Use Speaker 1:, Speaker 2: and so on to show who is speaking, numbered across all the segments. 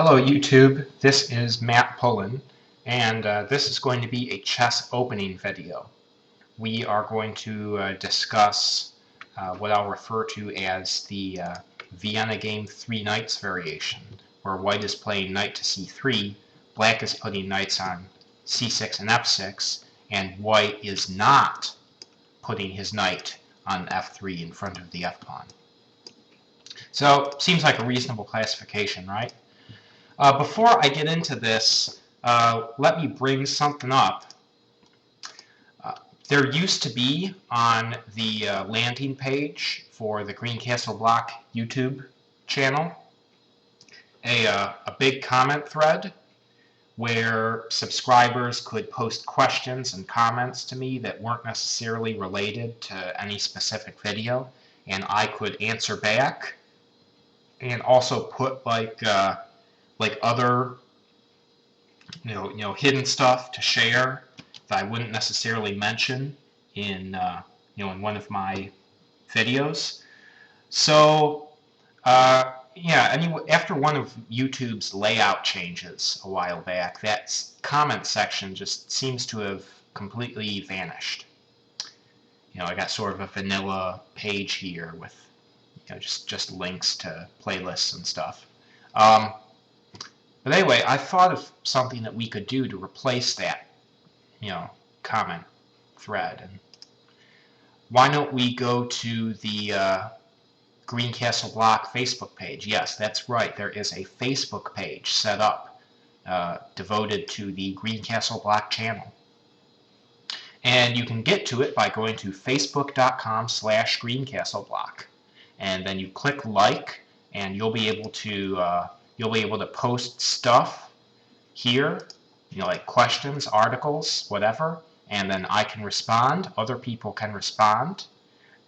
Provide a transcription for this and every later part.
Speaker 1: Hello YouTube, this is Matt Pullen, and this is going to be a chess opening video. We are going to discuss what I'll refer to as the Vienna game 3 knights variation, where white is playing knight to c3, black is putting knights on c6 and f6, and white is not putting his knight on f3 in front of the f-pawn. So, seems like a reasonable classification, right? Before I get into this, let me bring something up. There used to be on the landing page for the Green Castle Block YouTube channel a big comment thread where subscribers could post questions and comments to me that weren't necessarily related to any specific video, and I could answer back and also put like other hidden stuff to share that I wouldn't necessarily mention in in one of my videos. So yeah, anyway, after one of YouTube's layout changes a while back, that comment section just seems to have completely vanished. I got sort of a vanilla page here with just links to playlists and stuff. But anyway, I thought of something that we could do to replace that, comment thread. And why don't we go to the Green Castle Block Facebook page? Yes, that's right. There is a Facebook page set up devoted to the Green Castle Block channel. And you can get to it by going to facebook.com/greencastleblock. And then you click like, and you'll be able to post stuff here, like questions, articles, whatever, and then I can respond, other people can respond,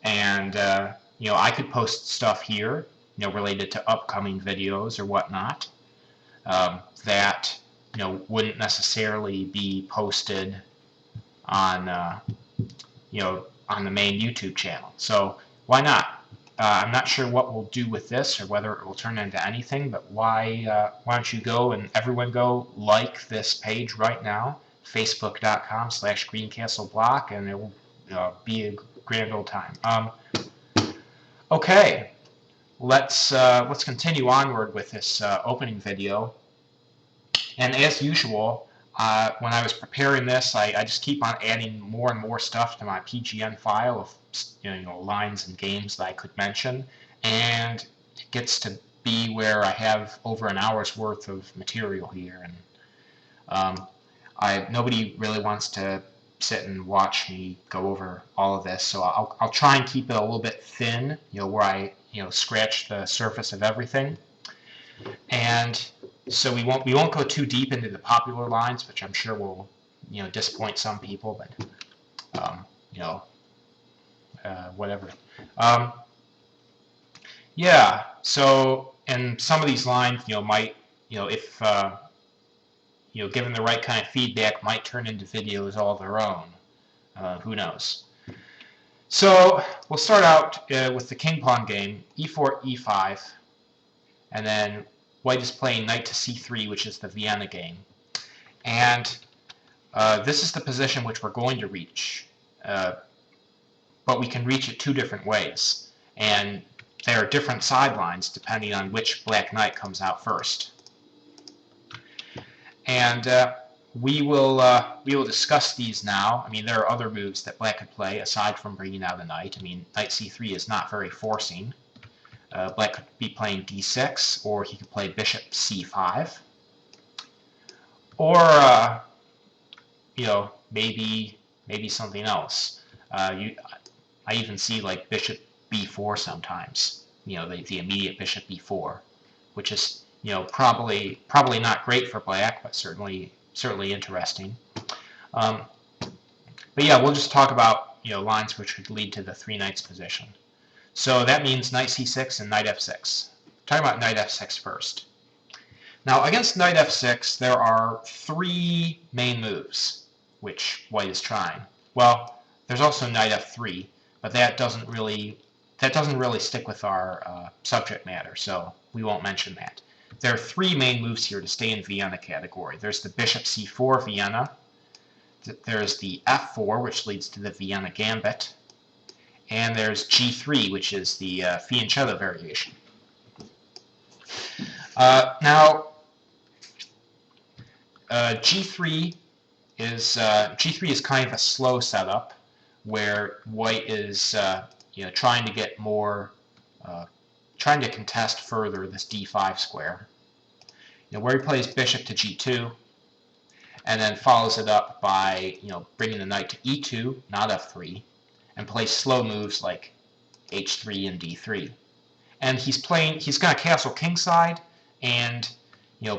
Speaker 1: and I could post stuff here, related to upcoming videos or whatnot, that wouldn't necessarily be posted on on the main YouTube channel. So why not? I'm not sure what we'll do with this or whether it will turn into anything, but why don't you go and everyone go like this page right now, facebook.com/greencastleblock, and it will be a grand old time. Okay, let's continue onward with this opening video. And as usual, when I was preparing this, I just keep on adding more and more stuff to my PGN file of lines and games that I could mention, and it gets to be where I have over an hour's worth of material here, and nobody really wants to sit and watch me go over all of this, so I'll try and keep it a little bit thin, where I scratch the surface of everything. And so we won't go too deep into the popular lines, which I'm sure will disappoint some people, but whatever. Yeah. So, and some of these lines, might if given the right kind of feedback, might turn into videos all their own. Who knows? So we'll start out with the king pawn game, e4, e5, and then white is playing knight to c3, which is the Vienna game. And this is the position which we're going to reach. But we can reach it two different ways. And there are different sidelines depending on which black knight comes out first. And we will discuss these now. I mean, there are other moves that black could play aside from bringing out a knight. I mean, knight c3 is not very forcing. Black could be playing d6, or he could play bishop c5, or maybe something else. I even see like bishop b4 sometimes. The immediate bishop b4, which is probably not great for black, but certainly interesting. But yeah, we'll just talk about lines which would lead to the three knights position. So that means knight c6 and knight f6. Talking about knight f6 first. Now against knight f6, there are three main moves which white is trying. Well, there's also knight f3, but that doesn't really stick with our subject matter, so we won't mention that. There are three main moves here to stay in Vienna category. There's the bishop c4 Vienna. There's the f4, which leads to the Vienna Gambit. And there's g3, which is the fianchetto variation. Now, G3 is kind of a slow setup where white is trying to get more, trying to contest further this d5 square. Where he plays bishop to g2, and then follows it up by bringing the knight to e2, not f3, and plays slow moves like h3 and d3. And he's going to castle kingside and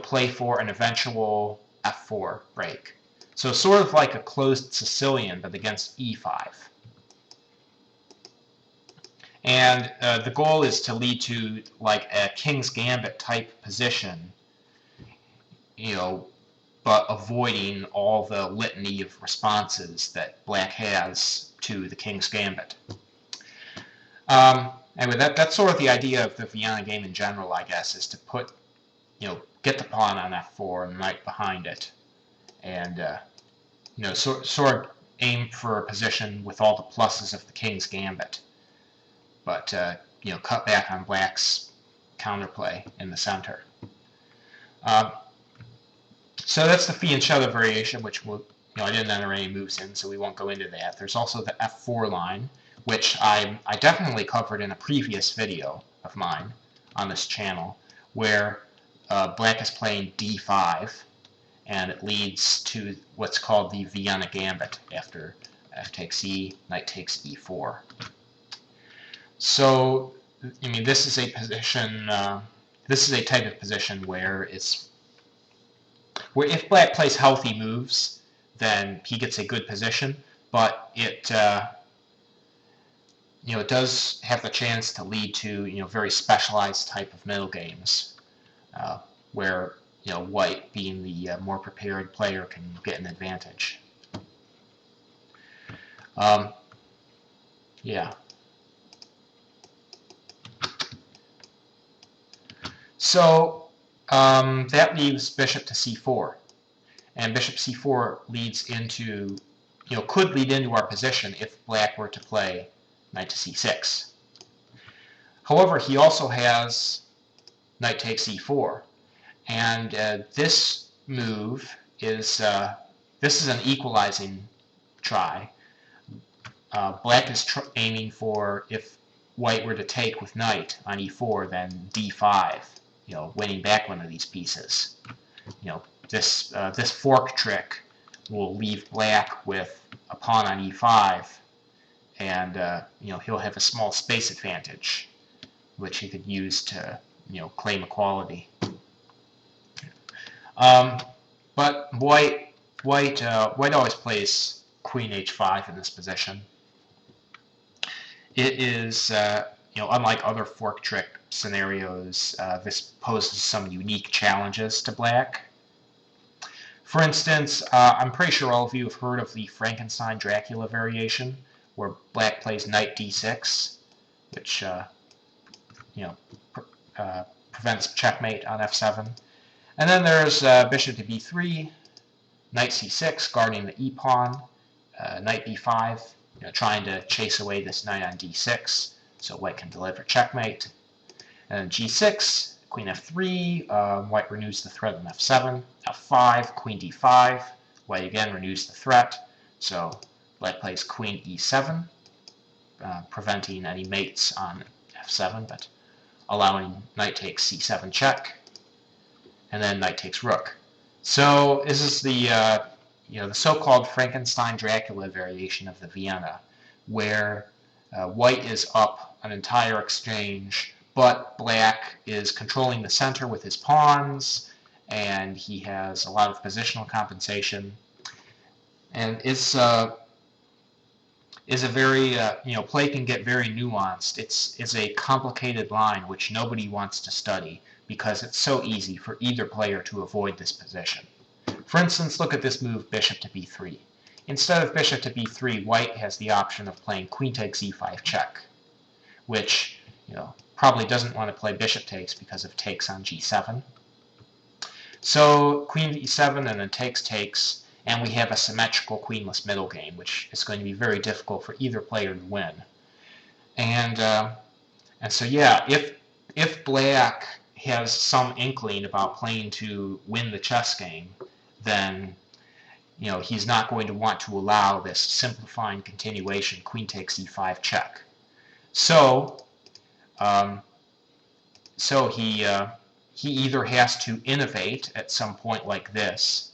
Speaker 1: play for an eventual f4 break. So sort of like a closed Sicilian, but against e5. And the goal is to lead to like a King's Gambit type position, but avoiding all the litany of responses that black has to the King's Gambit. Anyway, that's sort of the idea of the Vienna game in general, I guess, is to put, get the pawn on f4 and the knight behind it, and sort of aim for a position with all the pluses of the King's Gambit, but cut back on black's counterplay in the center. So that's the fianchetto variation, which I didn't enter any moves in, so we won't go into that. There's also the f4 line, which I definitely covered in a previous video of mine on this channel, where black is playing d5, and it leads to what's called the Vienna Gambit after f takes e, knight takes e4. So, this is a position, this is a type of position where if black plays healthy moves, then he gets a good position, but it it does have the chance to lead to very specialized type of middle games, where white, being the more prepared player, can get an advantage. Yeah. So that leaves bishop to c4, and bishop c4 leads into, could lead into our position if black were to play knight to c6. However, he also has knight takes e4, and this move is this is an equalizing try. Black is aiming for, if white were to take with knight on e4, then d5, winning back one of these pieces. This fork trick will leave black with a pawn on e5, and he'll have a small space advantage, which he could use to claim equality. But white always plays queen h5 in this position. It is unlike other fork trick scenarios, this poses some unique challenges to black. For instance, I'm pretty sure all of you have heard of the Frankenstein-Dracula variation, where black plays knight d6, which prevents checkmate on f7. And then there's bishop to b3, knight c6, guarding the e-pawn, knight b5, trying to chase away this knight on d6, so white can deliver checkmate. And then g6, queen f3, white renews the threat on f7, f5, queen d5, white again renews the threat, so black plays queen e7, preventing any mates on f7, but allowing knight takes c7 check, and then knight takes rook. So this is the the so-called Frankenstein-Dracula variation of the Vienna, where white is up an entire exchange, but black is controlling the center with his pawns, and he has a lot of positional compensation, and it's a very play can get very nuanced. It's a complicated line which nobody wants to study because it's so easy for either player to avoid this position. For instance, look at this move, bishop to b3. Instead of bishop to b3, white has the option of playing queen takes e5 check, which probably doesn't want to play bishop takes because of takes on g7. So queen e7 and then takes, and we have a symmetrical queenless middle game, which is going to be very difficult for either player to win. And so yeah, if Black has some inkling about playing to win the chess game, then he's not going to want to allow this simplifying continuation, queen takes e5 check. So he either has to innovate at some point like this,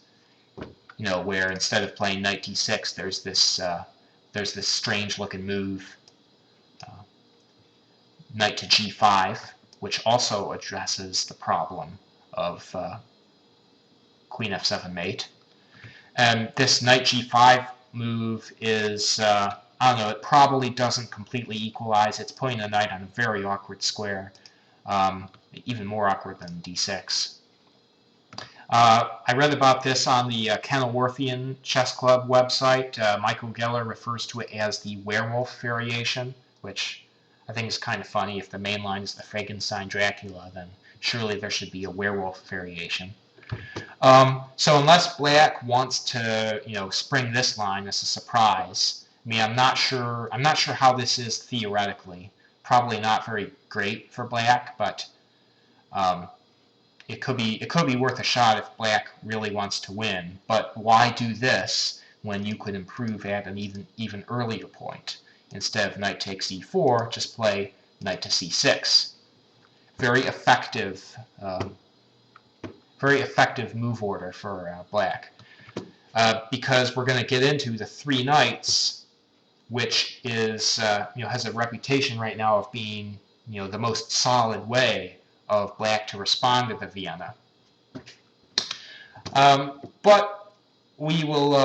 Speaker 1: where instead of playing knight d6, there's this strange looking move, knight to g5, which also addresses the problem of queen f7 mate. And this knight g5 move is, I don't know, it probably doesn't completely equalize. It's putting the knight on a very awkward square, even more awkward than d6. I read about this on the Kenilworthian Chess Club website. Michael Geller refers to it as the werewolf variation, which I think is kind of funny. If the main line is the Frankenstein Dracula, then surely there should be a werewolf variation. So unless Black wants to, spring this line as a surprise, I mean, I'm not sure how this is theoretically. Probably not very great for Black, but it could be worth a shot if Black really wants to win. But why do this when you could improve at an even earlier point? Instead of knight takes e4, just play knight to c6. Very effective move order for Black, because we're going to get into the three knights, which is has a reputation right now of being the most solid way of Black to respond to the Vienna. But we will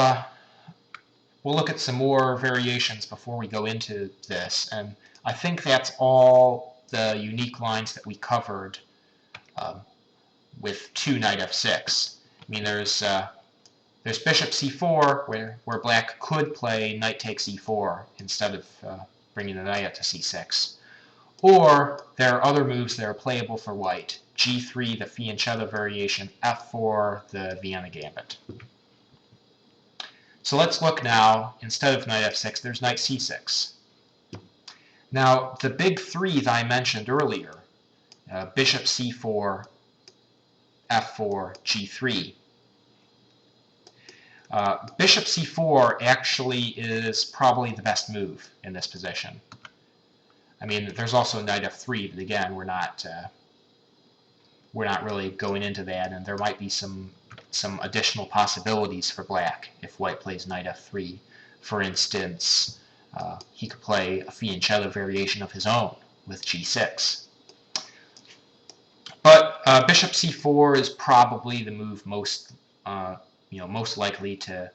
Speaker 1: we'll look at some more variations before we go into this, and I think that's all the unique lines that we covered with 2 knight f6. I mean, there's bishop c4 where Black could play knight takes e4 instead of bringing the knight up to c6. Or there are other moves that are playable for White. g3, the fianchetto variation, f4, the Vienna Gambit. So let's look now, instead of knight f6, there's knight c6. Now, the big three that I mentioned earlier, bishop c4, f4, g3. Bishop c4 actually is probably the best move in this position. I mean, there's also knight f3, but again, we're not really going into that, and there might be some additional possibilities for Black if White plays knight f3. For instance, he could play a fianchetto variation of his own with g6. But bishop c4 is probably the move most likely to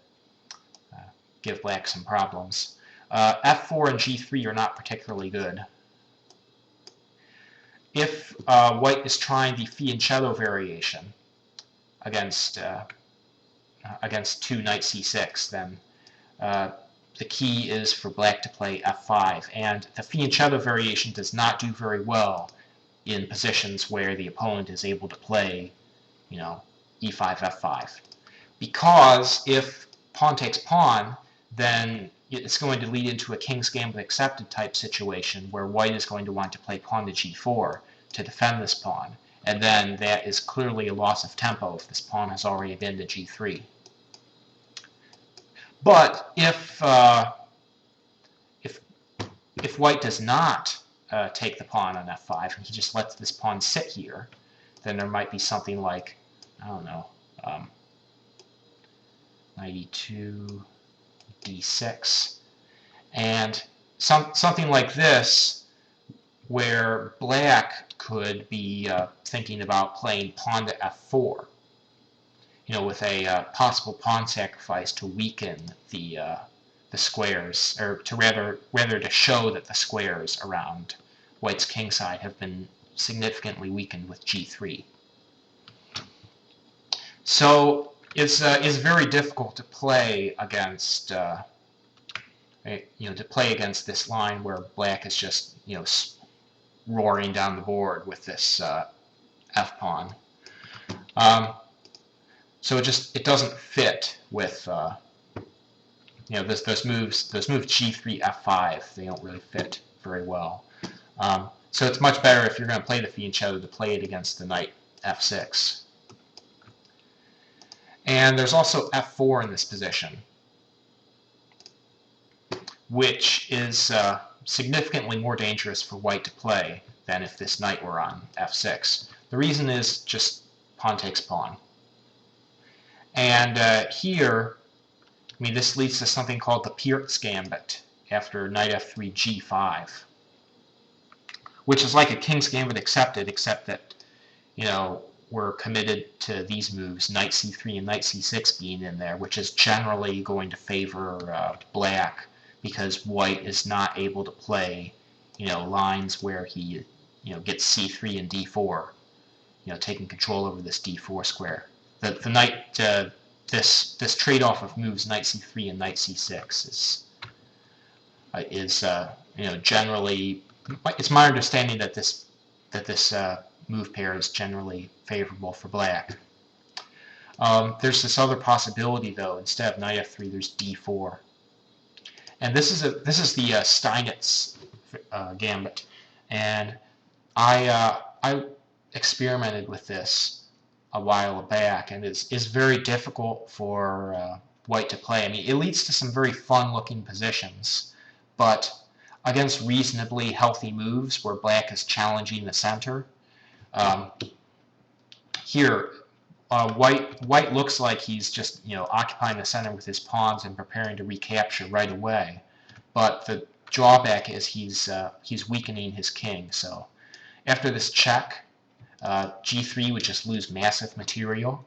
Speaker 1: give Black some problems. f4 and g3 are not particularly good. If White is trying the fianchetto variation against 2 knight c6, then the key is for Black to play f5, and the fianchetto variation does not do very well in positions where the opponent is able to play, e5, f5. Because if pawn takes pawn, then it's going to lead into a King's Gambit accepted type situation where White is going to want to play pawn to g4 to defend this pawn, and then that is clearly a loss of tempo if this pawn has already been to g3. But if White does not take the pawn on f5 and he just lets this pawn sit here, then there might be something like, I don't know, knight e2, d6, and something like this, where Black could be thinking about playing pawn to f4, with a possible pawn sacrifice to weaken the squares, or to rather to show that the squares around White's king side have been significantly weakened with g3. So it's very difficult to play against this line where Black is just roaring down the board with this f pawn. So it doesn't fit with those moves G3 F5. They don't really fit very well. So it's much better if you're going to play the fianchetto to play it against the knight F6. And there's also F4 in this position, which is significantly more dangerous for white to play than if this knight were on F6. The reason is just pawn takes pawn. And here, I mean, this leads to something called the Pierce Gambit after knight F3 G5, which is like a King's Gambit accepted, except that, you know, we're committed to these moves, knight C3 and knight C6 being in there, which is generally going to favor black, because white is not able to play, you know, lines where he, you know, gets C3 and D4, you know, taking control over this D4 square. The knight, this trade-off of moves knight C3 and knight C6 is you know, generally, it's my understanding that this move pair is generally favorable for black. There's this other possibility though. Instead of knight F3, there's D4. And this is the Steinitz Gambit, and I experimented with this a while back, and it's very difficult for white to play. I mean, it leads to some very fun-looking positions, but against reasonably healthy moves where black is challenging the center, here white looks like he's just, you know, occupying the center with his pawns and preparing to recapture right away. But the drawback is he's weakening his king. So after this check, G3 would just lose massive material.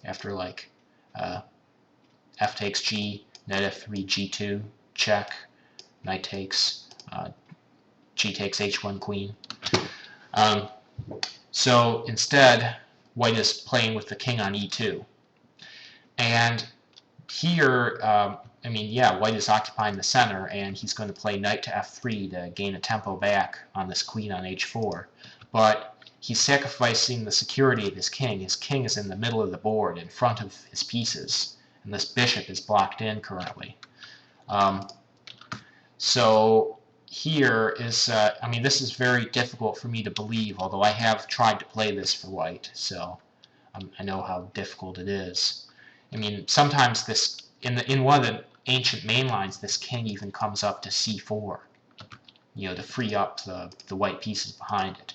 Speaker 1: After like F takes G, knight F3, G2, check, knight takes, G takes H1 queen. So instead, white is playing with the king on E2. And here, I mean, yeah, white is occupying the center, and he's going to play knight to F3 to gain a tempo back on this queen on H4. But he's sacrificing the security of his king. His king is in the middle of the board, in front of his pieces, and this bishop is blocked in currently. So here is, I mean, this is very difficult for me to believe, although I have tried to play this for white, so I know how difficult it is. I mean, sometimes this, in one of the ancient main lines, this king even comes up to C4, you know, to free up the white pieces behind it,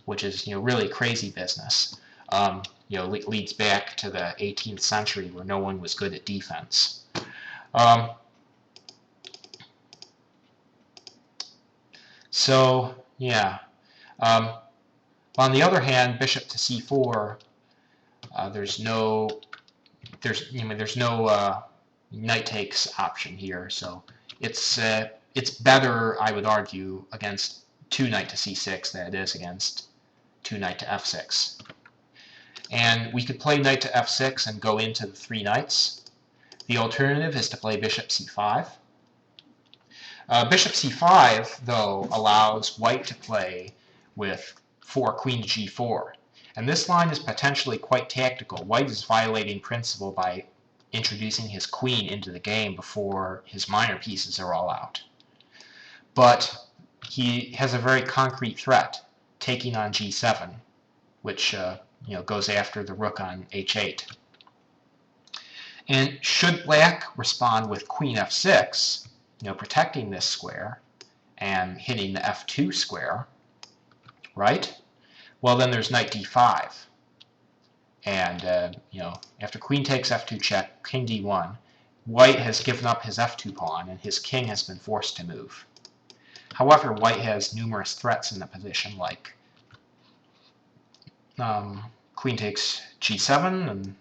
Speaker 1: which is, you know, really crazy business. You know, leads back to the 18th century where no one was good at defense. So yeah. On the other hand, bishop to C4, there's no knight takes option here. So it's better, I would argue, against 2 knight to C6 than it is against 2 knight to F6. And we could play knight to F6 and go into the 3 knights. The alternative is to play bishop C5. Bishop C5, though, allows white to play with 4 queen to G4. And this line is potentially quite tactical. White is violating principle by introducing his queen into the game before his minor pieces are all out. But he has a very concrete threat, taking on G7, which you know, goes after the rook on H8. And should black respond with queen F6, you know, protecting this square and hitting the F2 square, right? Well, then there's knight D5, and you know, after queen takes F2 check, king D1, white has given up his F2 pawn, and his king has been forced to move. However, white has numerous threats in the position, like queen takes G7, and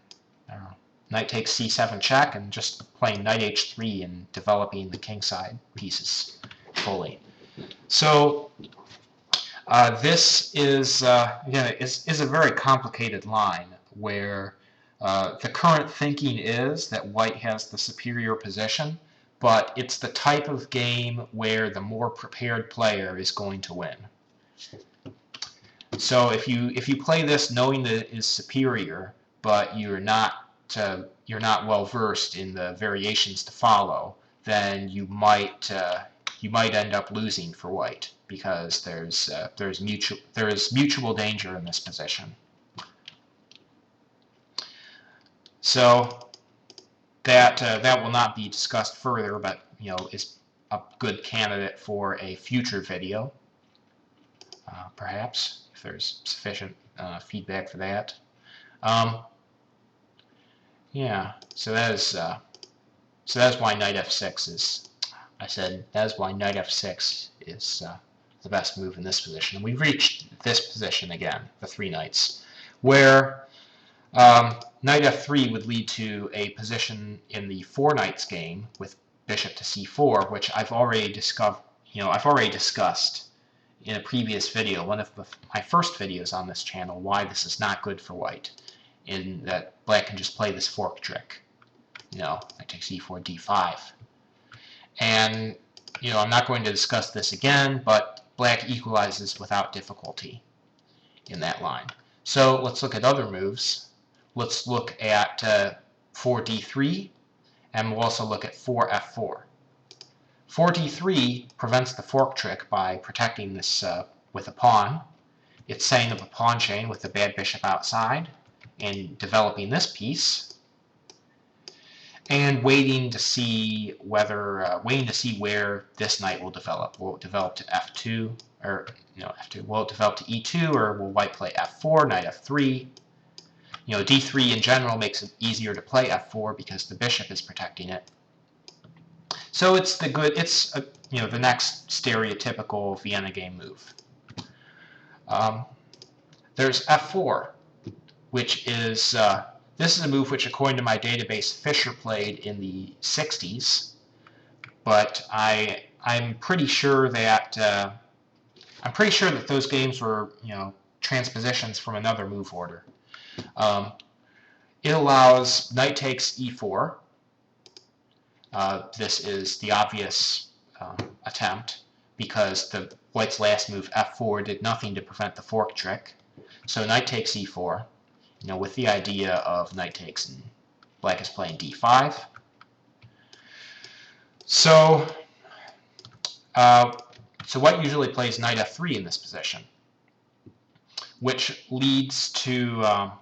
Speaker 1: knight takes C7 check, and just playing knight H3 and developing the kingside pieces fully. So this is again is a very complicated line where the current thinking is that white has the superior position, but it's the type of game where the more prepared player is going to win. So if you play this knowing that it is superior, but you're not well versed in the variations to follow, then you might end up losing for white, because there is mutual danger in this position. So that will not be discussed further, but is a good candidate for a future video, perhaps, if there's sufficient feedback for that. Yeah, so that is why knight f6 is. I said that is why knight f6 is the best move in this position. We've reached this position again, the 3 knights, where knight f3 would lead to a position in the 4 knights game with bishop to c4, which I've already discussed in a previous video, one of my first videos on this channel, why this is not good for white, in that black can just play this fork trick. Knight takes e4, d5. And, I'm not going to discuss this again, but black equalizes without difficulty in that line. So let's look at other moves. Let's look at 4d3, and we'll also look at 4f4. 4d3 prevents the fork trick by protecting this with a pawn. It's setting up a pawn chain with the bad bishop outside and developing this piece, and waiting to see where this knight will develop. Will it develop to f2, or f2? Will it develop to e2, or will white play f4, knight f3? D3 in general makes it easier to play f4 because the bishop is protecting it. So it's the next stereotypical Vienna game move. There's f4, which is this is a move which, according to my database, Fischer played in the 60s, but I'm pretty sure that those games were transpositions from another move order. It allows knight takes e4. This is the obvious attempt, because the white's last move f4 did nothing to prevent the fork trick. So knight takes e4. With the idea of knight takes, and black is playing d5. So white usually plays knight f3 in this position, which leads to a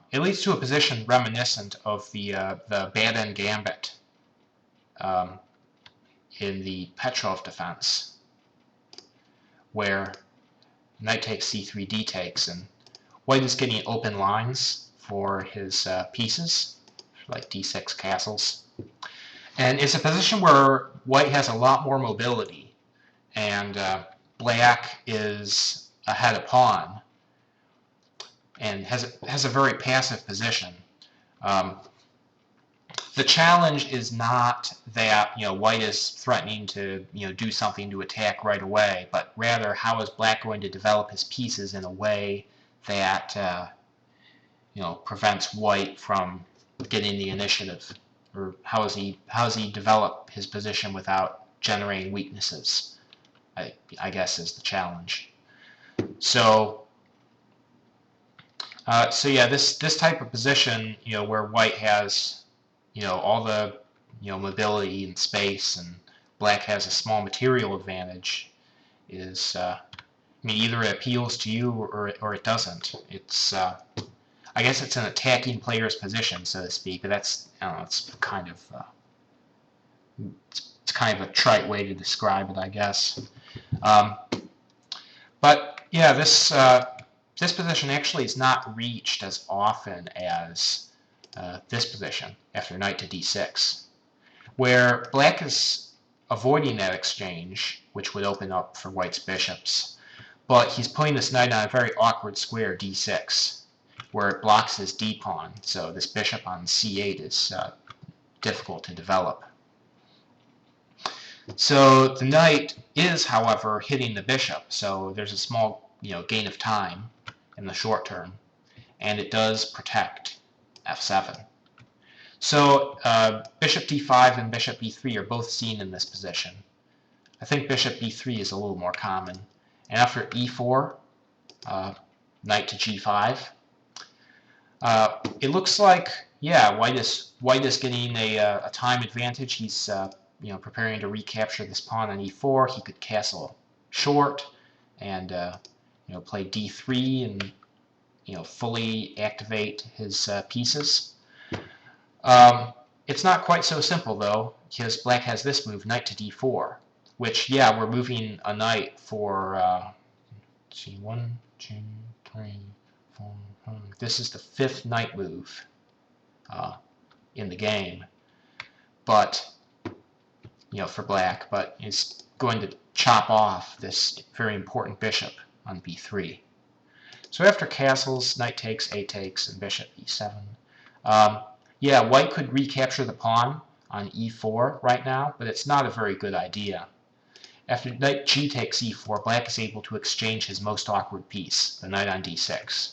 Speaker 1: position reminiscent of the bad-end gambit in the Petrov defense, where knight takes c3, d takes, and white is getting open lines for his pieces, like d6 castles. And it's a position where white has a lot more mobility, and black is ahead of pawn and has a very passive position. The challenge is not that white is threatening to do something to attack right away, but rather how is black going to develop his pieces in a way that prevents white from getting the initiative, or how does he develop his position without generating weaknesses, I guess, is the challenge. So yeah, this type of position, where white has all the mobility and space, and black has a small material advantage, is either it appeals to you or it doesn't. It's I guess it's an attacking player's position, so to speak, but that's, I don't know, it's kind of a trite way to describe it, I guess. But yeah, this position actually is not reached as often as this position after knight to d6, where black is avoiding that exchange, which would open up for white's bishops, but he's putting this knight on a very awkward square, d6, where it blocks his d-pawn, so this bishop on c8 is difficult to develop. So the knight is, however, hitting the bishop, so there's a small gain of time in the short term, and it does protect f7. So bishop d5 and bishop b3 are both seen in this position. I think bishop b3 is a little more common. And after e4, knight to g5, it looks like yeah, white is getting a time advantage. He's preparing to recapture this pawn on e4. He could castle short and play d3 and fully activate his pieces. It's not quite so simple though, because black has this move, knight to d4, which, yeah, we're moving a knight for let's see, 1, 2, 3, 4, 5. This is the 5th knight move in the game, but for black, but is going to chop off this very important bishop on b3. So after castles, knight takes, a takes, and bishop e7. Yeah, white could recapture the pawn on e4 right now, but it's not a very good idea. After knight g takes e4, black is able to exchange his most awkward piece, the knight on d6.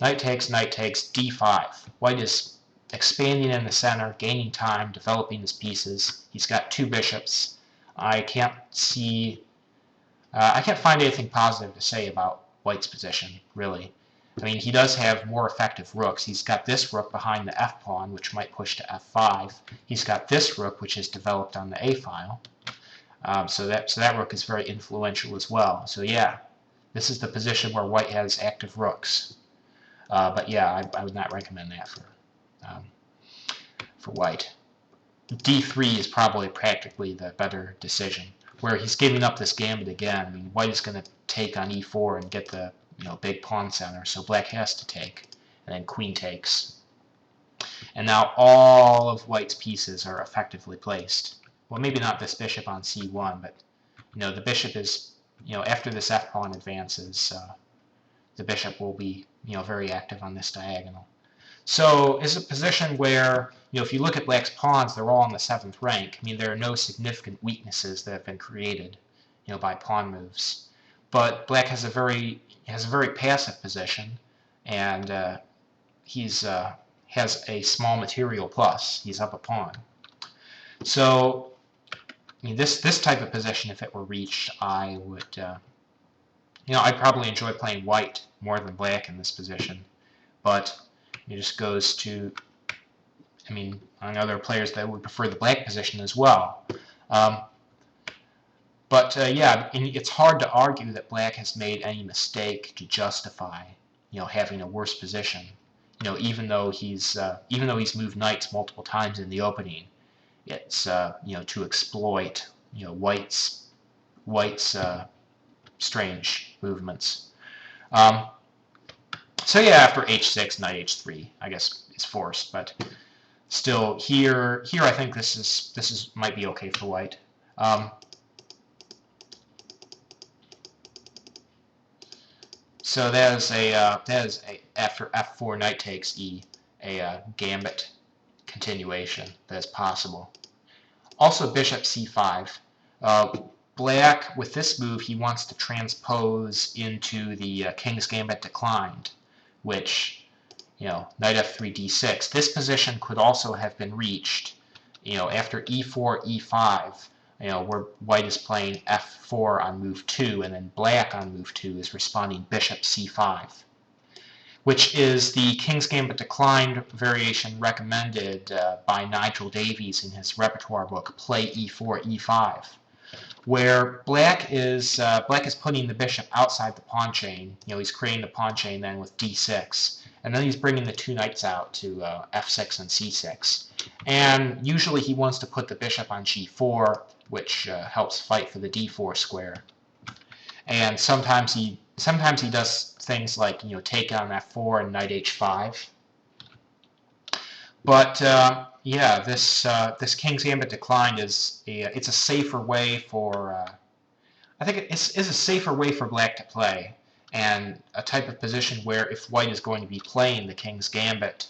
Speaker 1: Knight takes, d5. White is expanding in the center, gaining time, developing his pieces. He's got 2 bishops. I can't find anything positive to say about white's position, really. I mean, he does have more effective rooks. He's got this rook behind the f pawn, which might push to f5. He's got this rook, which is developed on the a file. So that rook is very influential as well. So yeah, this is the position where white has active rooks. But yeah, I would not recommend that for white. d3 is probably practically the better decision, where he's giving up this gambit again. I mean, white is going to take on e4 and get the big pawn center, so black has to take, and then queen takes. And now all of white's pieces are effectively placed. Well, maybe not this bishop on c1, but the bishop is, after this f pawn advances, the bishop will be very active on this diagonal. So it's a position where, if you look at black's pawns, they're all in the 7th rank. I mean, there are no significant weaknesses that have been created, by pawn moves. But black has a very passive position, and he's has a small material plus. He's up a pawn. So, I mean, this type of position, if it were reached, I would, I'd probably enjoy playing white more than black in this position. But it just goes to, I mean, on other players that would prefer the black position as well. Yeah, it's hard to argue that black has made any mistake to justify, having a worse position. Even though he's moved knights multiple times in the opening, it's to exploit white's strange movements. So yeah, after h6, knight h3, I guess it's forced, but still here I think this might be okay for white. So that is after f4, knight takes e, a gambit continuation that is possible. Also bishop c5. Black, with this move, he wants to transpose into the King's Gambit declined, which, knight f3, d6. This position could also have been reached, after e4, e5, where white is playing f4 on move 2, and then black on move 2 is responding bishop c5, which is the King's Gambit declined variation recommended by Nigel Davies in his repertoire book, Play e4, e5, where black is putting the bishop outside the pawn chain. He's creating the pawn chain then with d6, and then he's bringing the 2 knights out to f6 and c6. And usually he wants to put the bishop on g4, which helps fight for the d4 square. And sometimes he does things like take on f4 and knight h5. But yeah, this King's Gambit decline it's a safer way for I think it's a safer way for black to play, and a type of position where if white is going to be playing the King's Gambit,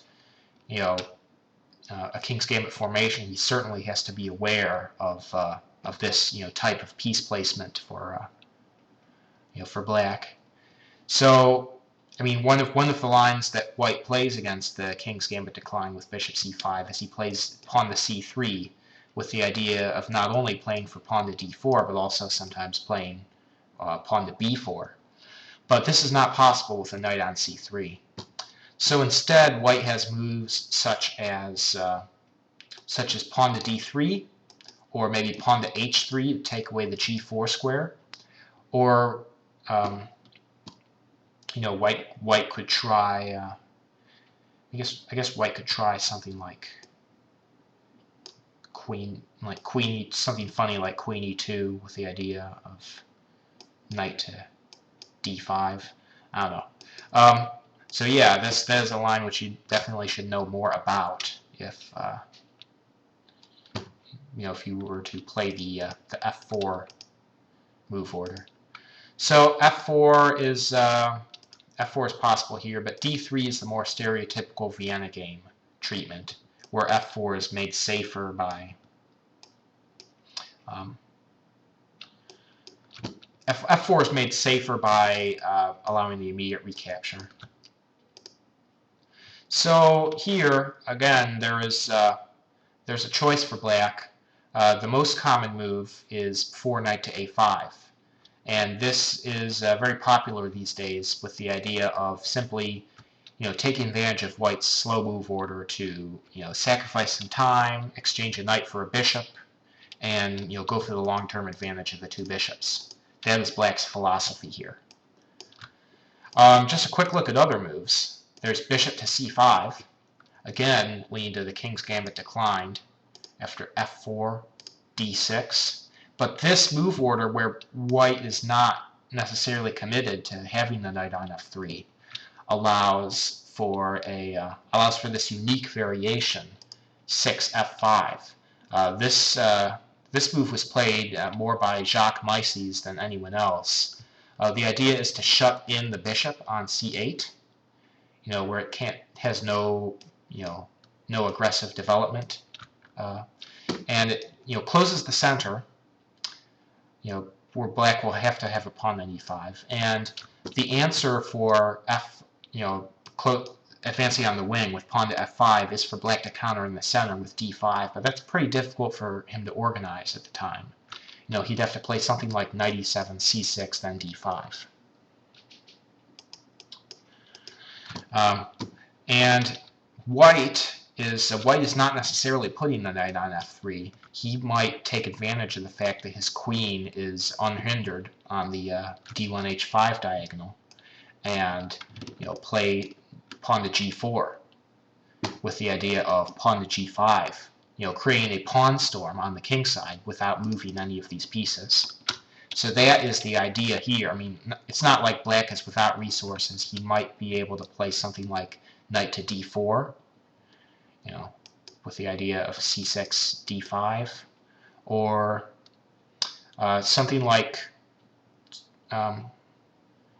Speaker 1: a King's Gambit formation, he certainly has to be aware of this type of piece placement for black. So, I mean, one of the lines that white plays against the King's Gambit decline with bishop c5 is he plays pawn to c3 with the idea of not only playing for pawn to d4, but also sometimes playing pawn to b4. But this is not possible with a knight on c3. So instead, white has moves such as pawn to d3, or maybe pawn to h3 to take away the g4 square, or white could try. I guess white could try something like queen e, something funny like queen e2 with the idea of knight to d5. I don't know. So yeah, that is a line which you definitely should know more about if if you were to play the f4 move order. So f4 is possible here, but d3 is the more stereotypical Vienna game treatment, where f4 is made safer by f4 is made safer by allowing the immediate recapture. So here again, there's a choice for black. The most common move is before knight to a5, and this is very popular these days with the idea of simply taking advantage of white's slow move order to sacrifice some time, exchange a knight for a bishop, and go for the long-term advantage of the two bishops. That is black's philosophy here. Just a quick look at other moves. There's bishop to c5, again leading to the king's gambit declined after f4, d6. But this move order, where white is not necessarily committed to having the knight on f3, allows for this unique variation, 6f5. This move was played more by Jacques Mises than anyone else. The idea is to shut in the bishop on c8, where it has no aggressive development, and it closes the center, where black will have to have a pawn on e5, and the answer for advancing on the wing with pawn to f5 is for black to counter in the center with d5, but that's pretty difficult for him to organize at the time. He'd have to play something like knight e7, c6, then d5. And white is not necessarily putting the knight on f3. He might take advantage of the fact that his queen is unhindered on the d1 h5 diagonal, and play pawn to g4 with the idea of pawn to g5, creating a pawn storm on the king side without moving any of these pieces. So that is the idea here. I mean, it's not like black is without resources. He might be able to play something like knight to d4, with the idea of c6, d5, or something like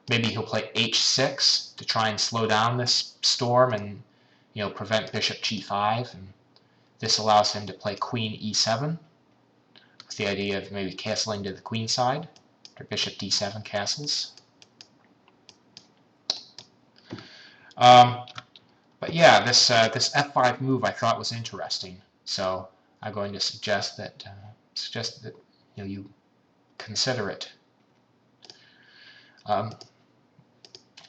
Speaker 1: maybe he'll play h6 to try and slow down this storm and prevent bishop g5, and this allows him to play queen e7 with the idea of maybe castling to the queen side, or bishop d7 castles. But yeah, this f5 move I thought was interesting, so I'm going to suggest that you consider it.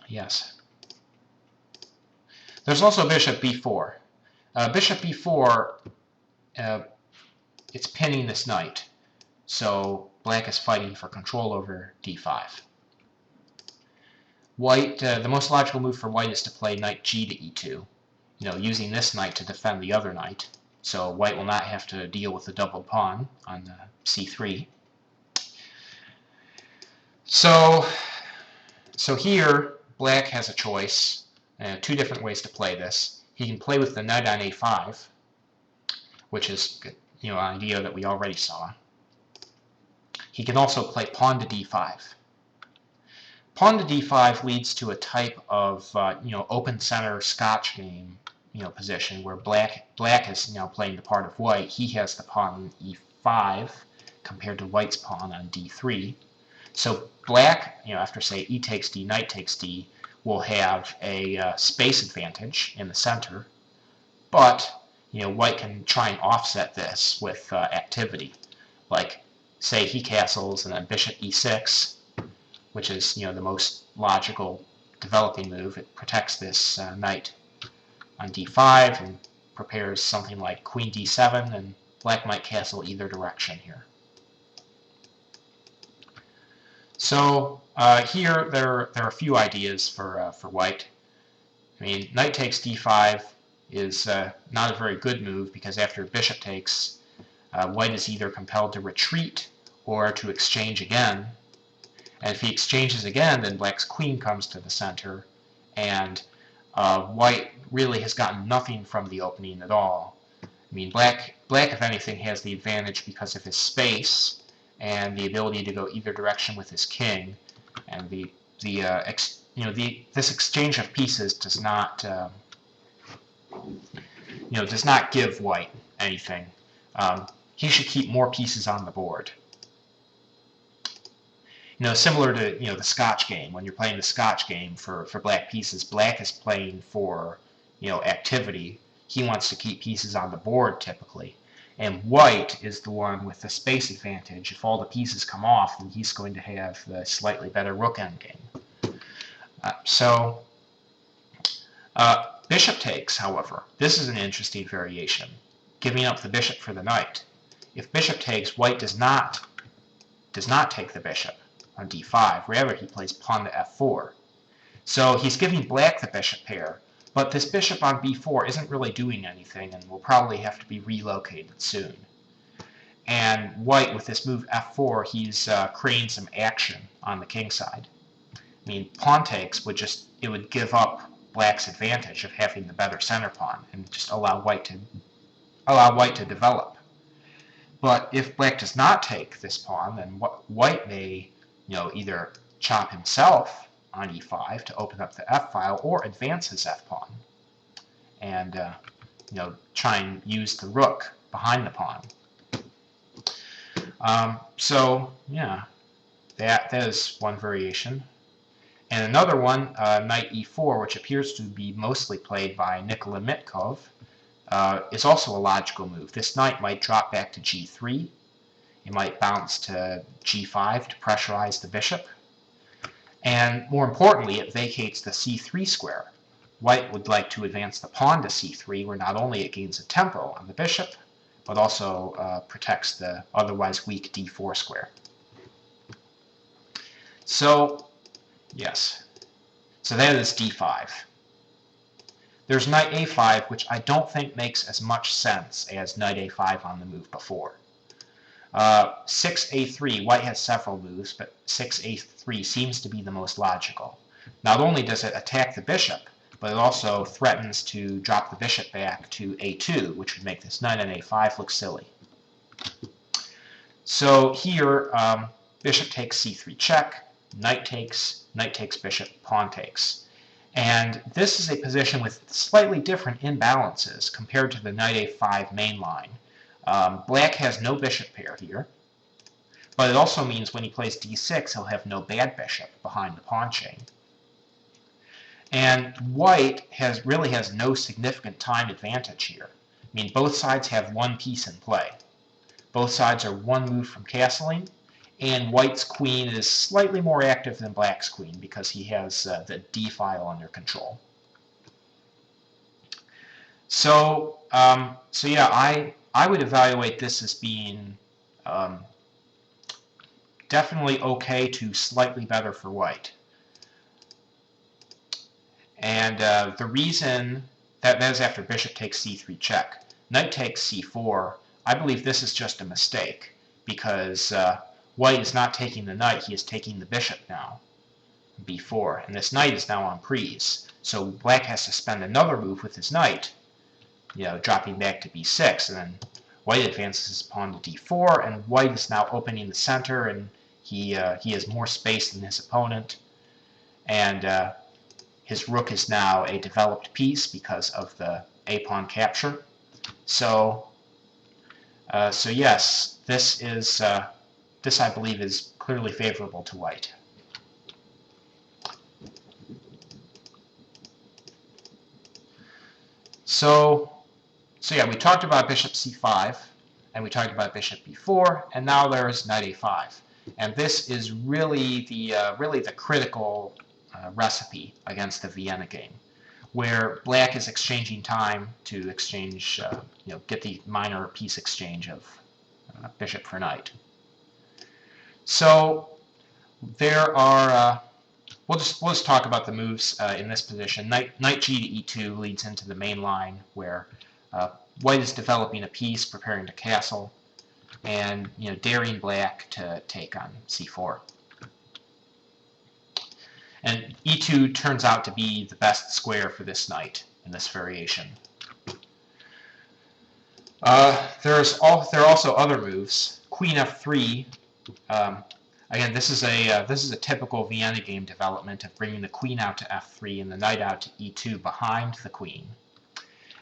Speaker 1: Yes. There's also bishop b4. Bishop b4, it's pinning this knight, so black is fighting for control over d5. White, the most logical move for white is to play knight g to e2, using this knight to defend the other knight, so white will not have to deal with the double pawn on c3. So here, black has a choice, two different ways to play this. He can play with the knight on a5, which is an idea that we already saw. He can also play pawn to d5. Pawn to d5 leads to a type of open center Scotch game position where black is playing the part of white. He has the pawn on e5 compared to white's pawn on d3. So black, after say e takes d, knight takes d, will have a space advantage in the center, but white can try and offset this with activity, like say he castles and then bishop e6, which is the most logical developing move. It protects this knight on d5 and prepares something like queen d7, and black might castle either direction here. So here there are a few ideas for white. I mean, knight takes d5 is not a very good move, because after bishop takes, white is either compelled to retreat or to exchange again. And if he exchanges again, then black's queen comes to the center, and white really has gotten nothing from the opening at all. I mean, black, if anything, has the advantage because of his space and the ability to go either direction with his king, and this exchange of pieces does not give white anything. He should keep more pieces on the board. Similar to the Scotch game. When you're playing the Scotch game for black pieces, black is playing for activity. He wants to keep pieces on the board typically, and white is the one with the space advantage. If all the pieces come off, then he's going to have the slightly better rook endgame. Bishop takes, however, this is an interesting variation, giving up the bishop for the knight. If bishop takes, white does not take the bishop on d5. Rather, he plays pawn to f4. So he's giving black the bishop pair, but this bishop on b4 isn't really doing anything and will probably have to be relocated soon. And white, with this move f4, he's creating some action on the king side. I mean, pawn takes would give up black's advantage of having the better center pawn and just allow white to develop. But if black does not take this pawn, then white may either chop himself on e5 to open up the f-file, or advance his f-pawn and try and use the rook behind the pawn. So yeah, that is one variation. And another one, knight e4, which appears to be mostly played by Nikola Mitkov, is also a logical move. This knight might drop back to g3. It might bounce to g5 to pressurize the bishop. And more importantly, it vacates the c3 square. White would like to advance the pawn to c3, where not only it gains a tempo on the bishop, but also protects the otherwise weak d4 square. So, yes. So that is d5. There's knight a5, which I don't think makes as much sense as knight a5 on the move before. 6a3, white has several moves, but 6a3 seems to be the most logical. Not only does it attack the bishop, but it also threatens to drop the bishop back to a2, which would make this knight on a5 look silly. So here, bishop takes c3 check, knight takes bishop, pawn takes. And this is a position with slightly different imbalances compared to the knight a5 main line. Black has no bishop pair here, but it also means when he plays d6, he'll have no bad bishop behind the pawn chain. And white really has no significant time advantage here. I mean, both sides have one piece in play. Both sides are one move from castling, and white's queen is slightly more active than black's queen because he has the d-file under control. So yeah, I would evaluate this as being definitely okay to slightly better for white. And the reason that is after bishop takes c3 check. Knight takes c4. I believe this is just a mistake because white is not taking the knight, he is taking the bishop now, b4. And this knight is now on prise. So black has to spend another move with his knight, dropping back to b6, and then white advances his pawn to d4, and white is now opening the center, and he has more space than his opponent, and his rook is now a developed piece because of the a-pawn capture. So yes, this I believe is clearly favorable to white. So yeah, we talked about bishop c5, and we talked about bishop b4, and now there's knight a5. And this is really the critical recipe against the Vienna game. where black is exchanging time to exchange, get the minor piece exchange of bishop for knight. So there are, we'll just talk about the moves in this position. Knight g to e2 leads into the main line where white is developing a piece, preparing to castle, and daring black to take on c4. And e2 turns out to be the best square for this knight in this variation. There are also other moves. Queen f3. Again, this is a typical Vienna game development of bringing the queen out to f3 and the knight out to e2 behind the queen.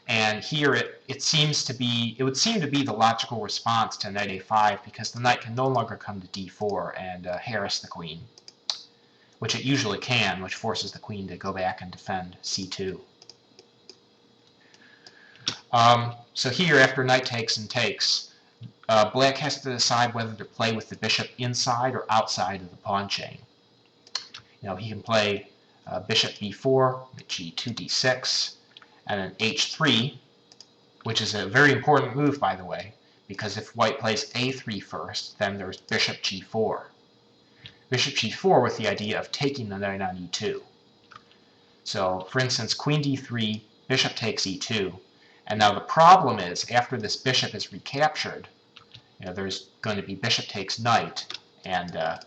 Speaker 1: And here it would seem to be the logical response to knight a5 because the knight can no longer come to d4 and harass the queen, which it usually can, which forces the queen to go back and defend c2. So here, after knight takes and takes, black has to decide whether to play with the bishop inside or outside of the pawn chain. He can play bishop b4, g2, d6, and then h3, which is a very important move, by the way, because if white plays a3 first, then there's bishop g4. Bishop g4 with the idea of taking the knight on e2. So, for instance, queen d3, bishop takes e2, and now the problem is, after this bishop is recaptured, there's going to be bishop takes knight, and the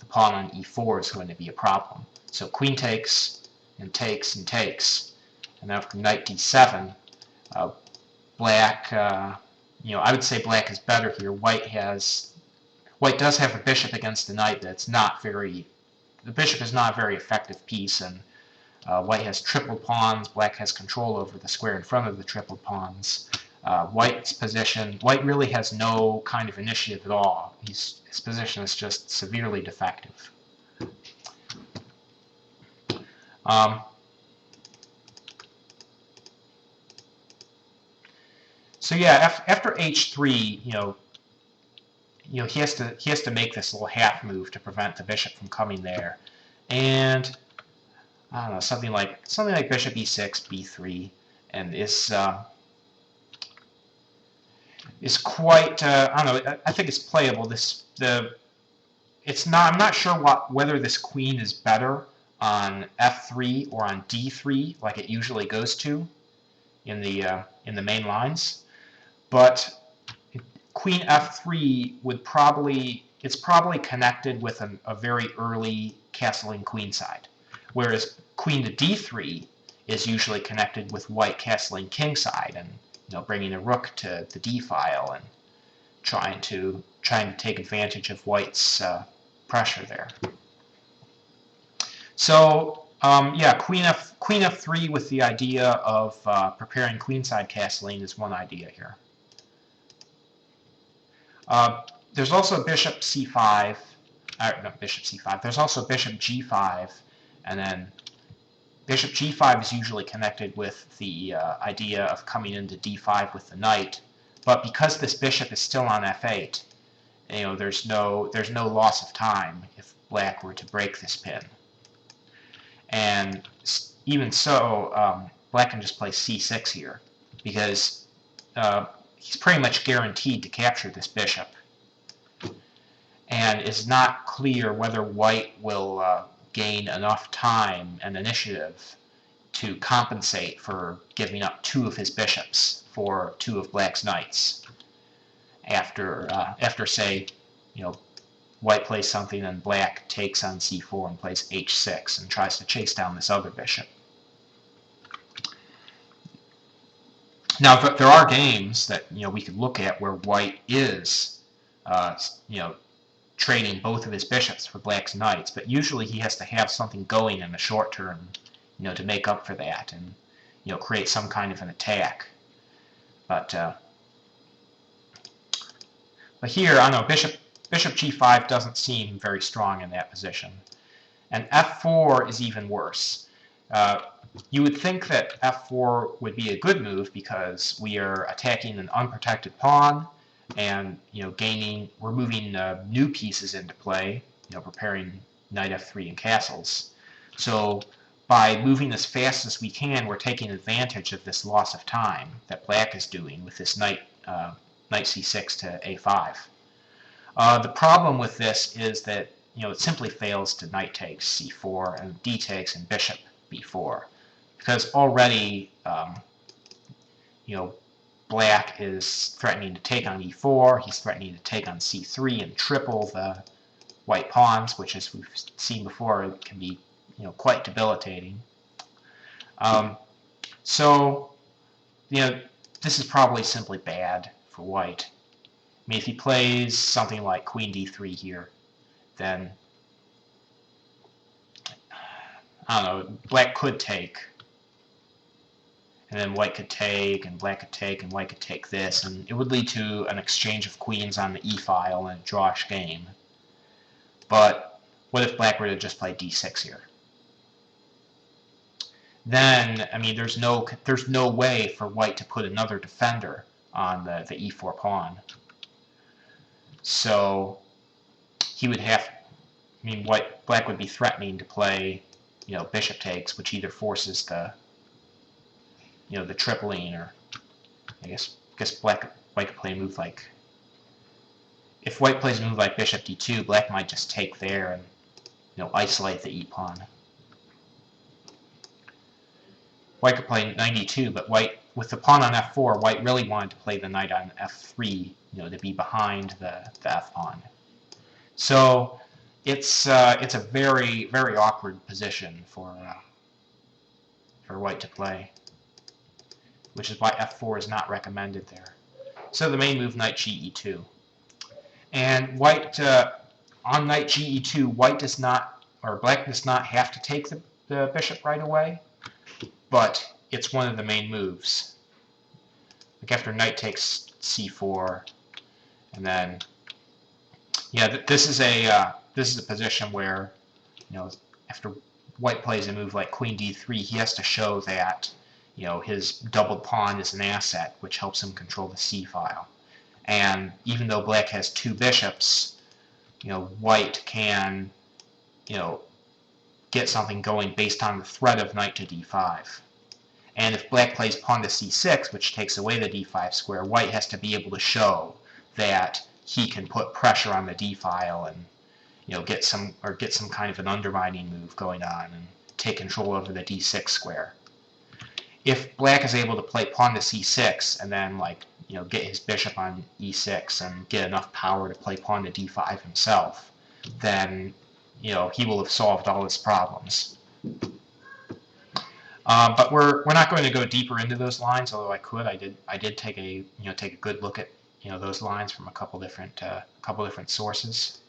Speaker 1: pawn on e4 is going to be a problem. So queen takes, and takes, and takes, and after knight d7, black, I would say black is better here. White does have a bishop against the knight that's the bishop is not a very effective piece, and white has tripled pawns, black has control over the square in front of the tripled pawns. White really has no kind of initiative at all. His position is just severely defective. So yeah, after h3, he has to make this little half move to prevent the bishop from coming there, and I don't know, something like bishop e6, b3, and is quite I don't know. I think it's playable. I'm not sure whether this queen is better on f3 or on d3 like it usually goes to in the main lines, but queen f3 it's probably connected with a very early castling queenside, whereas queen to d3 is usually connected with white castling kingside and bringing a rook to the d file and trying to take advantage of white's pressure there. So yeah, queen f3 with the idea of preparing queenside castling is one idea here. There's also bishop c5, not bishop c5. There's also bishop g5, and then bishop g5 is usually connected with the idea of coming into d5 with the knight, but because this bishop is still on f8, there's no loss of time if black were to break this pin. And even so, black can just play c6 here, because he's pretty much guaranteed to capture this bishop. And it's not clear whether white will gain enough time and initiative to compensate for giving up 2 of his bishops for 2 of black's knights. After say, white plays something and black takes on c4 and plays h6 and tries to chase down this other bishop. Now, there are games that we could look at where white is, trading both of his bishops for black's knights, but usually he has to have something going in the short term, to make up for that and create some kind of an attack. But here, I don't know, bishop g5 doesn't seem very strong in that position, and f4 is even worse. You would think that f4 would be a good move because we are attacking an unprotected pawn, and we're moving new pieces into play, preparing knight f3 and castles. So by moving as fast as we can, we're taking advantage of this loss of time that black is doing with this knight c6 to a5. The problem with this is that it simply fails to knight takes c4 and d takes and bishop b4, because already black is threatening to take on e4. He's threatening to take on c3 and triple the white pawns, which, as we've seen before, can be quite debilitating. So this is probably simply bad for white. I mean, if he plays something like queen d3 here, then I don't know, black could take, and then white could take, and black could take, and white could take this, and it would lead to an exchange of queens on the e-file and a drawish game. But what if black were to just play d6 here? Then, I mean, there's no way for white to put another defender on the e4 pawn. So he would have, I mean, black would be threatening to play, bishop takes, which either forces the, the tripling, or I guess white could play a move like, if white plays a move like bishop d2, black might just take there and, isolate the e-pawn. White could play knight e2, but white, with the pawn on f4, white really wanted to play the knight on f3, to be behind the f-pawn. So it's a very, very awkward position for white to play, which is why f4 is not recommended there. So the main move, knight ge2. And white, on knight ge2, white does not, or black does not have to take the bishop right away, but it's one of the main moves. Like after knight takes c4, and then, this is a position where, after white plays a move like queen d3, he has to show that, his doubled pawn is an asset, which helps him control the c-file. And even though black has two bishops, white can, get something going based on the threat of knight to d5. And if black plays pawn to c6, which takes away the d5 square, white has to be able to show that he can put pressure on the d-file and get some kind of an undermining move going on and take control over the d6 square. If black is able to play pawn to c6 and then get his bishop on e6 and get enough power to play pawn to d5 himself, then he will have solved all his problems. But we're not going to go deeper into those lines, although I could. I did take a good look at those lines from a couple different sources.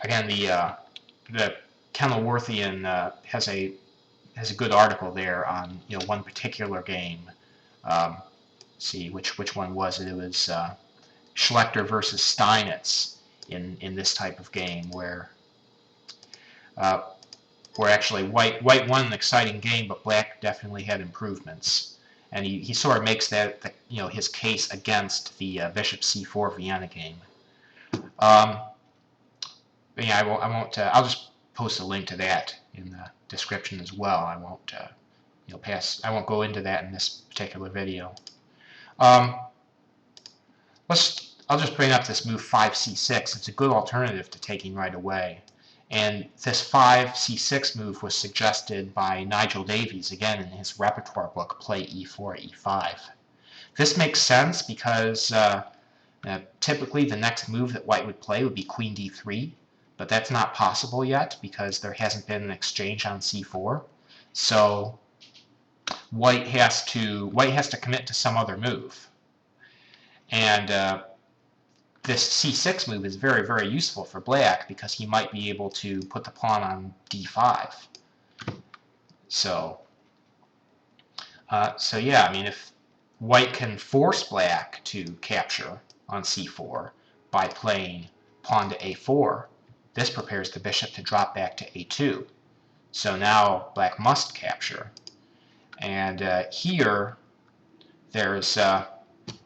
Speaker 1: Again, the Kenilworthian has a good article there on one particular game. See which one was it? It was Schlechter versus Steinitz in this type of game where actually white won an exciting game, but black definitely had improvements, and he sort of makes that his case against the bishop c4 Vienna game. But yeah, I won't. I'll just post a link to that in the description as well. I won't I won't go into that in this particular video. I'll just bring up this move 5c6. It's a good alternative to taking right away. And this 5c6 move was suggested by Nigel Davies, again in his repertoire book, Play e4, e5. This makes sense because typically the next move that white would play would be queen d3, but that's not possible yet because there hasn't been an exchange on c4. So white has to commit to some other move. And this c6 move is very, very useful for black because he might be able to put the pawn on d5. So yeah, I mean, if white can force black to capture on c4 by playing pawn to a4, this prepares the bishop to drop back to a2. So now black must capture. And here, there's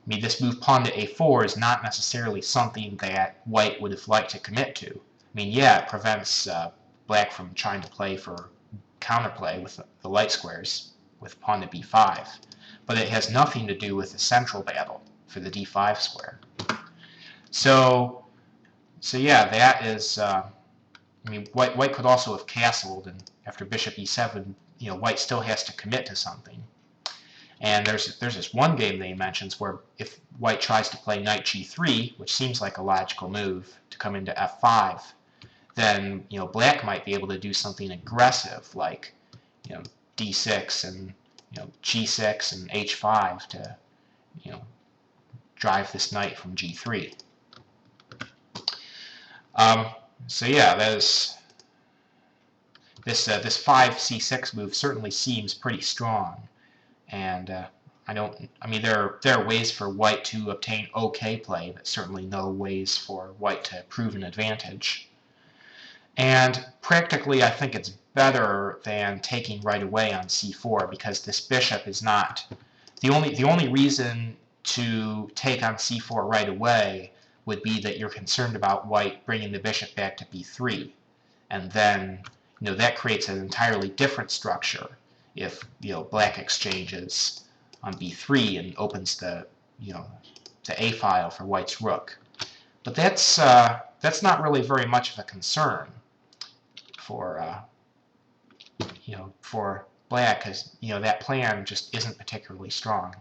Speaker 1: this move pawn to a4 is not necessarily something that white would have liked to commit to. I mean, yeah, it prevents black from trying to play for counterplay with the light squares with pawn to b5. But it has nothing to do with the central battle for the d5 square. So yeah, that is. I mean, white could also have castled, and after bishop e7, white still has to commit to something. And there's this one game that he mentions where if white tries to play knight g3, which seems like a logical move to come into f5, then black might be able to do something aggressive like d6 and g6 and h5 to drive this knight from g3. So yeah, this 5c6 move certainly seems pretty strong, and I mean there are ways for white to obtain okay play, but certainly no ways for white to prove an advantage. And practically, I think it's better than taking right away on c4, because this bishop is not the only reason to take on c4 right away would be that you're concerned about white bringing the bishop back to b3, and then that creates an entirely different structure if black exchanges on b3 and opens the a file for white's rook. But that's not really very much of a concern for for black, because that plan just isn't particularly strong.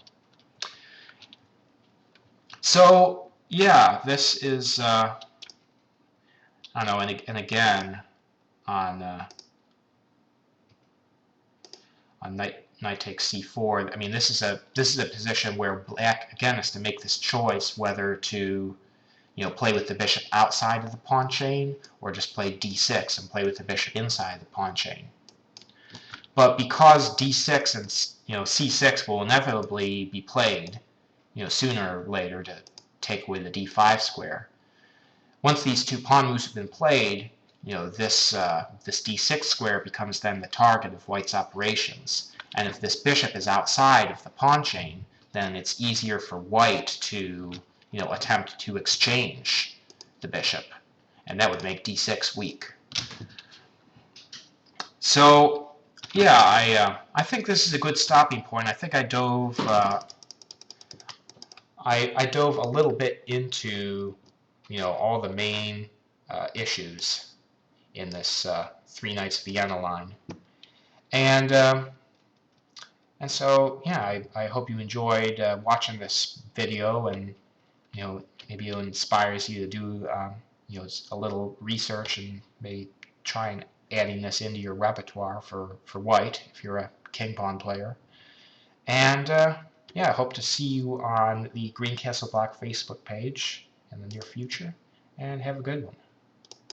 Speaker 1: So yeah, this is I don't know, and again on knight takes c4. I mean, this is a position where black again has to make this choice whether to play with the bishop outside of the pawn chain or just play d6 and play with the bishop inside the pawn chain. But because d6 and c6 will inevitably be played sooner or later to take away the d5 square, once these two pawn moves have been played, this d6 square becomes then the target of white's operations. And if this bishop is outside of the pawn chain, then it's easier for white to attempt to exchange the bishop, and that would make d6 weak. So yeah, I think this is a good stopping point. I think I dove I dove a little bit into all the main issues in this Three Knights Vienna line, and so yeah, I hope you enjoyed watching this video, and maybe it inspires you to do a little research and maybe try and adding this into your repertoire for white if you're a king pawn player. And yeah, I hope to see you on the Green Castle Block Facebook page in the near future, and have a good one.